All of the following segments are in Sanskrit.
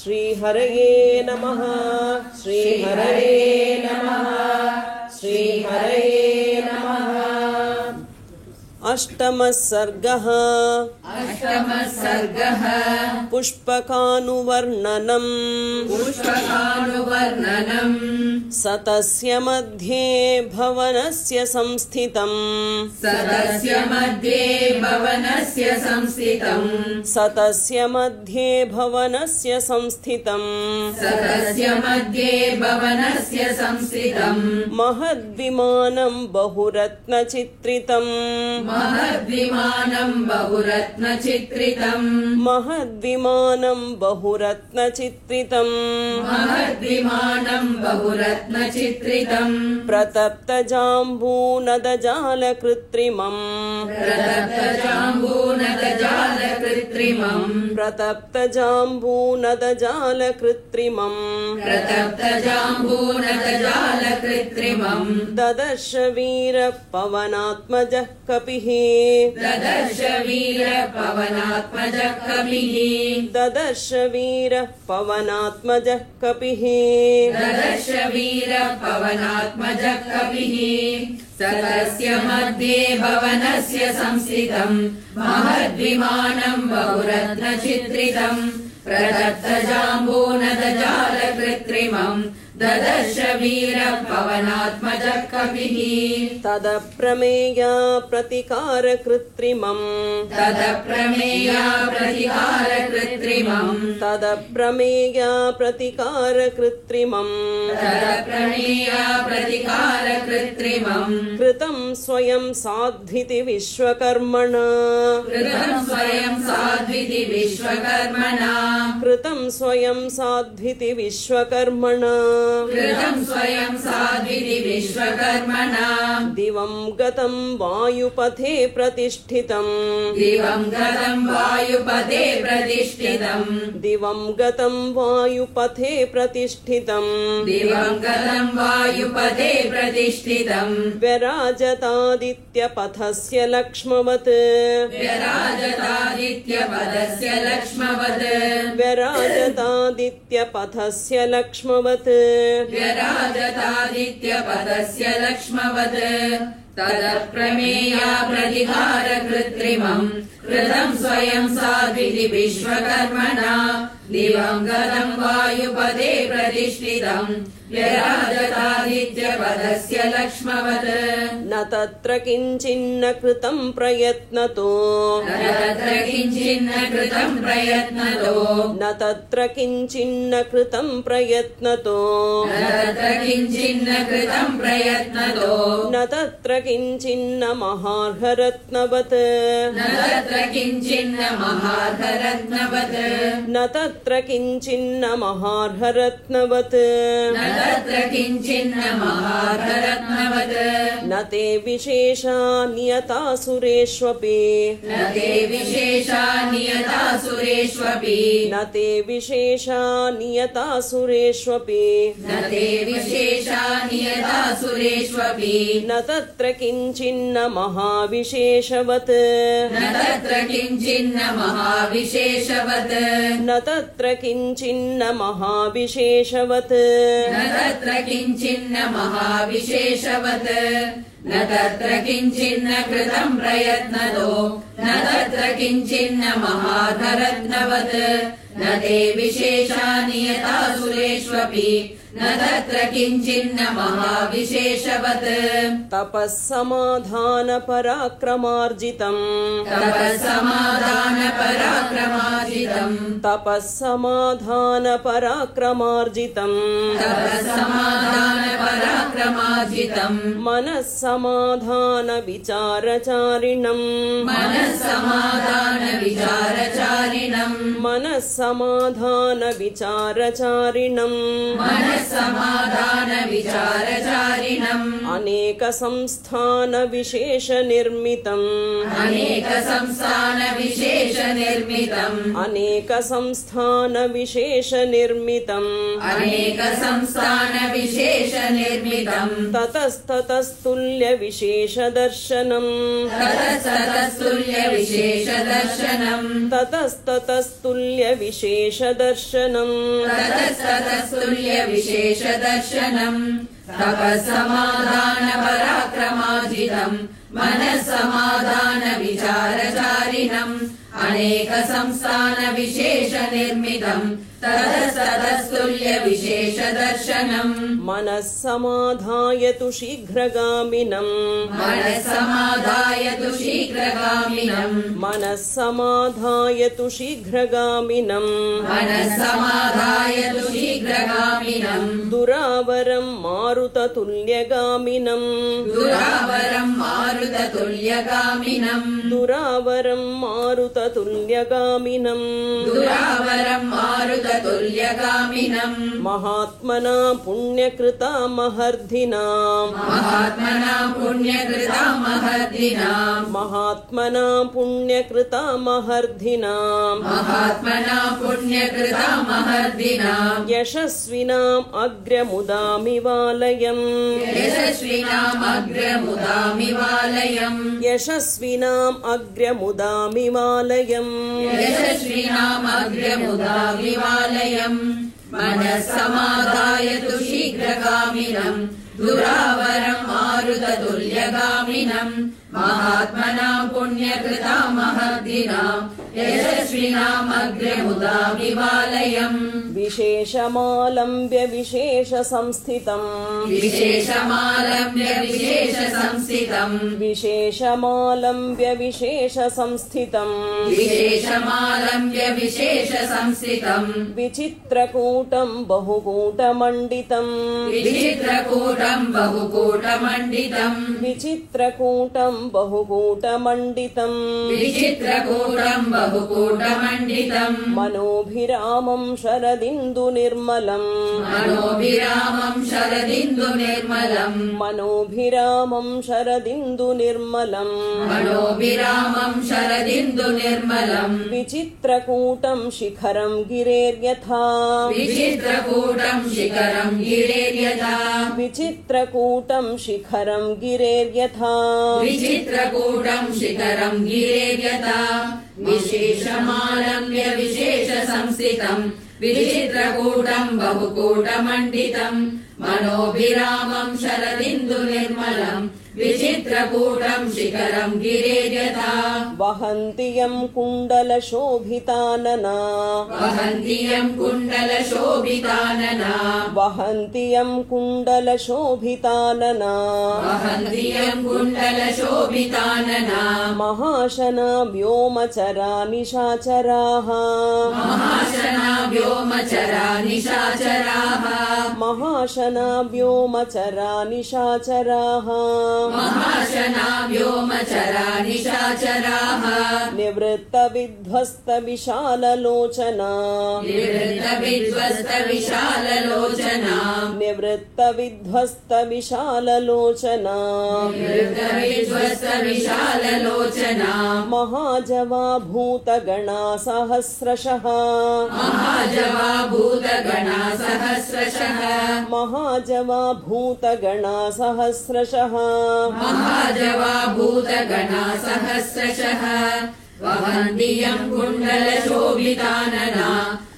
श्रीहरये नमः। श्रीहरये नमः। श्रीहरये नमः। अष्टमः सर्गः। पुष्पकानुवर्णनम्। सतस्य मध्ये भवनस्य संस्थितम्। सतस्य मध्ये भवनस्य संस्थितम्। सतस्य मध्ये भवनस्य संस्थितम्। सतस्य मध्ये भवनस्य संस्थितम्। महद्विमानं बहुरत्नचित्रितम्। महद्विमानं बहुरत्नचित्रितम्। महद्विमानं बहुरत्नचित्रितम्। महद्विमानं बहुरत्नचित्रितम्। प्रतप्तजाम्बूनदजालकृत्रिमम्। प्रतप्तजाम्बूनदजालकृत्रिमम्। प्रतप्तजाम्बूनदजालकृत्रिमम्। प्रतप्तजाम्बूनदजालकृत्रिमम्। ददर्श वीरः पवनात्मजः कपिः। ददर्श वीरः पवनात्मजः कपिः। ददर्श वीरः पवनात्मजः कपिः। ददर्श वीरः पवनात्मजः कपिः। सतस्य मध्ये भवनस्य संस्थितम्। महद्विमानं बहुरत्नचित्रितम्। प्रदत्तजाम्बूनदजालकृत्रिमम्। ददर्श वीरः पवनात्मजः कपिः। तदप्रमेया प्रतिकारकृत्रिमम्। तदप्रमेया प्रतिकारकृत्रिमम्। तदप्रमेया प्रतिकारकृत्रिमम्। तदप्रमेया प्रतिकारकृत्रिमम्। कृतं स्वयं साध्विति विश्वकर्मणा। कृतं स्वयं साध्विति विश्वकर्मणा। कृतं स्वयं साध्विति विश्वकर्मणा। कृतं स्वयं साध्विति विश्वकर्मणा। दिवं गतं वायुपथे प्रतिष्ठितम्। दिवं गतं वायुपथे प्रतिष्ठितम्। दिवं गतं वायुपथे प्रतिष्ठितम्। दिवं गतं वायुपथे प्रतिष्ठितम्। व्यराजतादित्यपथस्य लक्ष्मवत्। व्यराजतादित्यपथस्य लक्ष्मवत्। व्यराजतादित्यपथस्य लक्ष्मवत्। व्यराजतादित्यपथस्य लक्ष्मवत्। तदप्रमेया प्रतिकारकृत्रिमम्। कृतं स्वयं साध्विति विश्वकर्मणा। दिवं गतं वायुपथे प्रतिष्ठितम्। व्यराजतादित्यपथस्य लक्ष्मवत्। न तत्र किञ्चिन्न कृतं प्रयत्नतो। न तत्र किञ्चिन्न कृतं प्रयत्नतो। न तत्र किञ्चिन्न कृतं प्रयत्नतो। न तत्र किञ्चिन्न कृतं प्रयत्नतो। न तत्र किञ्चिन्न महार्घरत्नवत्। न तत्र किञ्चिन्न महार्घरत्नवत्। न तत्र किञ्चिन्न महार्घरत्नवत्। न तत्र किञ्चिन्न महार्घरत्नवत्। न ते विशेषा नियता सुरेष्वपि। न ते विशेषा नियता सुरेष्वपि। न ते विशेषा नियता सुरेष्वपि। न ते विशेषा नियता सुरेष्वपि। न तत्र किञ्चिन्न महाविशेषवत्। न तत्र किञ्चिन्न महाविशेषवत्। न तत्र किञ्चिन्न महाविशेषवत्। न तत्र किञ्चिन्न महाविशेषवत्। न तत्र किञ्चिन्न कृतं प्रयत्नतो। न तत्र किञ्चिन्न महार्घरत्नवत्। न ते विशेषा नियता सुरेष्वपि। न तत्र किञ्चिन्न महाविशेषवत्। तपःसमाधानपराक्रमार्जितम्। तपःसमाधानपराक्रमार्जितम्। तपःसमाधानपराक्रमार्जितम्। तपःसमाधानपराक्रमार्जितम्। मनःसमाधानविचारचारिणम्। मनःसमाधानविचारचारिणम्। मनःसमाधानविचारचारिणम्। मनः समाधान विचारचारिणम् अनेक संस्थान विशेष निर्मितम् अनेक संस्थान विशेष निर्मितम् अनेक संस्थान विशेष निर्मितम् अनेक संस्थान विशेष निर्मितम् ततस्ततस्तुल्य विशेष दर्शनम् ततस्ततस्तुल्य विशेष दर्शनम् ततस्ततस्तुल्य विशेष दर्शनम् ततस्ततस्तुल्य विशेष दर्शनम् तपःसमाधान पराक्रमार्जितम् मनःसमाधान विचारचारिणम् अनेक संस्थान विशेष निर्मितम् ततस्ततस्तुल्य विशेष दर्शनम् मनः समाधायतु शीघ्रगामिनम् मनः समाधायतु शीघ्रगामिनम् मनः समाधायतु शीघ्रगामिनम् मनः समाधायतु शीघ्रगामिनम् दुरावरम् मारुततुल्यगामिनम् दुरावरम् मारुततुल्यगामिनम् दुरावरम् मारुततुल्यगामिनम् दुरावरम् मारुततुल्यगामिनम् महात्मना पुण्यकृता महर्धिना महात्मना पुण्यकृता महर्दिना महात्मना पुण्यकृता महर्धिना महात्मना पुण्यकृता महर्दिना यशस्विनाम् अग्र्यमुदामिवालयम् यशस्विनाम् अग्र्यमुदामिवालयम् यशस्विनाम् अग्र्यमुदामिवालयम् यशस्विनाम् अग्र्यमुदामिवालयम् मनः समाधायतु शीघ्रगामिनम् दुरावरम् मारुततुल्यगामिनम् महात्मना पुण्यकृता महर्दिना यशस्विनाम् अग्र्यमुदामिवालयम् विशेषमालम्ब्य विशेष संस्थितम् विशेषमालम्ब्य विशेष संस्थितम् विशेषमालम्ब्य विशेष संस्थितम् विशेषमालम्ब्य विशेष संस्थितम् विचित्रकूटम् बहुकूटमण्डितम् विचित्रकूटम् बहुकूटमण्डितम् विचित्रकूटम् बहुकूटमण्डितम् विचित्रकूटम् बहुकूटमण्डितम् मनोभिरामम् शरदिन्दुनिर्मलम् मनोभिरामम् शरदिन्दुनिर्मलम् मनोभिरामम् शरदिन्दुनिर्मलम् मनोभिरामम् शरदिन्दुनिर्मलम् विचित्रकूटम् शिखरम् गिरेर्यथा विचित्रकूटम् शिखरम् गिरेर्यथा विचित्रकूटम् शिखरम् गिरेर्यथा विचित्रकूटम् शिखरम् गिरेर्यथा विशेषमालम्ब्य विशेष संस्थितम् विचित्रकूटम् बहुकूटमण्डितम् मनोभिरामम् शरदिन्दुनिर्मलम् विचित्रकूटम् शिखरम् गिरेर्यथा वहन्ति यम् कुण्डलशोभितानना वहन्ति यम् कुण्डलशोभितानना वहन्ति यम् कुण्डलशोभितानना वहन्ति यम् कुण्डलशोभितानना महाशना व्योमचरा निशाचराः महाशना व्योमचरा निशाचराः महाशना व्योमचरा निशाचराः महाशना व्योमचरा निशाचराः निवृत्तविध्वस्तविशाललोचना निवृत्तविध्वस्तविशाललोचना निवृत्तविध्वस्तविशाललोचना निवृत्तविध्वस्तविशाललोचना महाजवा भूतगणा सहस्रशः महाजवा भूतगणा सहस्रशः महाजवा भूतगणा सहस्रशः महाजवा भूतगणा सहस्रशः वहन्ति यम् कुण्डलशोभितानना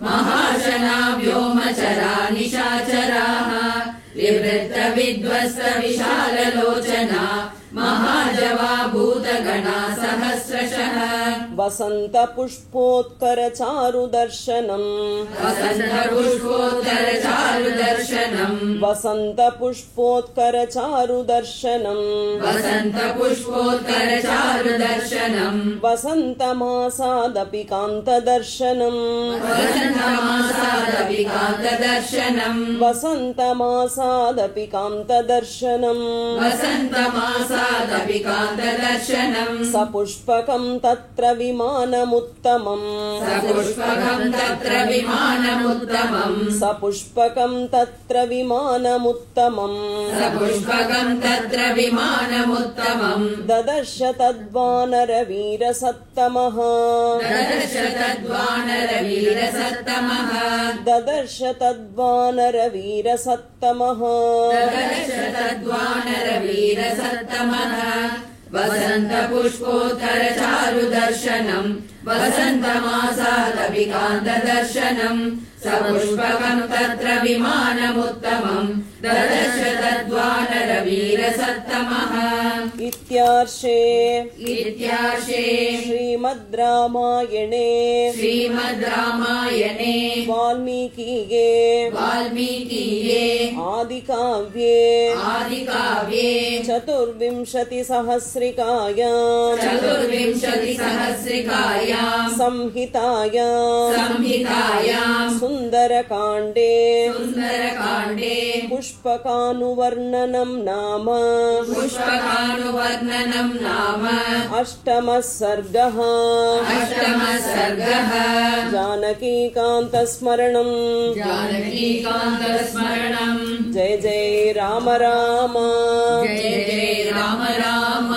महाशना व्योमचरा निशाचराः निवृत्तविध्वस्तविशाललोचना महाजवा भूतगणा सहस्रशः वसन्तपुष्पोत्करचारुदर्शनम् वसन्तपुष्पोत्करचारुदर्शनम् वसन्तपुष्पोत्करचारुदर्शनम् वसन्तपुष्पोत्करचारुदर्शनम् वसन्तमासादपि कान्तदर्शनम् वसन्तमासादपि वसन्तमासादपि कान्तदर्शनम् वसन्तमासादपि कान्तदर्शनम् वसन्तमासादपि कान्तदर्शनम् सपुष्पकं तत्र विमानमुत्तमम् सपुष्पकम् तत्र विमानमुत्तमम् सपुष्पकं तत्र विमानमुत्तमम् सपुष्पकम् तत्र विमानमुत्तमम् ददर्श तद्वानरवीरसत्तमः ददर्श तद्वानरवीरसत्तमः ददर्श तद्वानरवीरसत्तमः ददर्श तद्वानरवीरसत्तमः वसन्तपुष्पोत्तर चारुदर्शनम् वसन्तमासादपि कान्तदर्शनम् सपुष्पकम् तत्र विमानमुत्तमम् ददर्श तद्वानरवीरसत्तमः इत्यार्षे श्रीमद् रामायणे वाल्मीकिये आदिकाव्ये चतुर्विंशतिसहस्रिकायां संहितायां सुन्दरकाण्डे पुष्पकानुवर्णनं नाम अष्टमः सर्गः जानकीकान्तस्मरणम् जय जय राम राम जय जय राम राम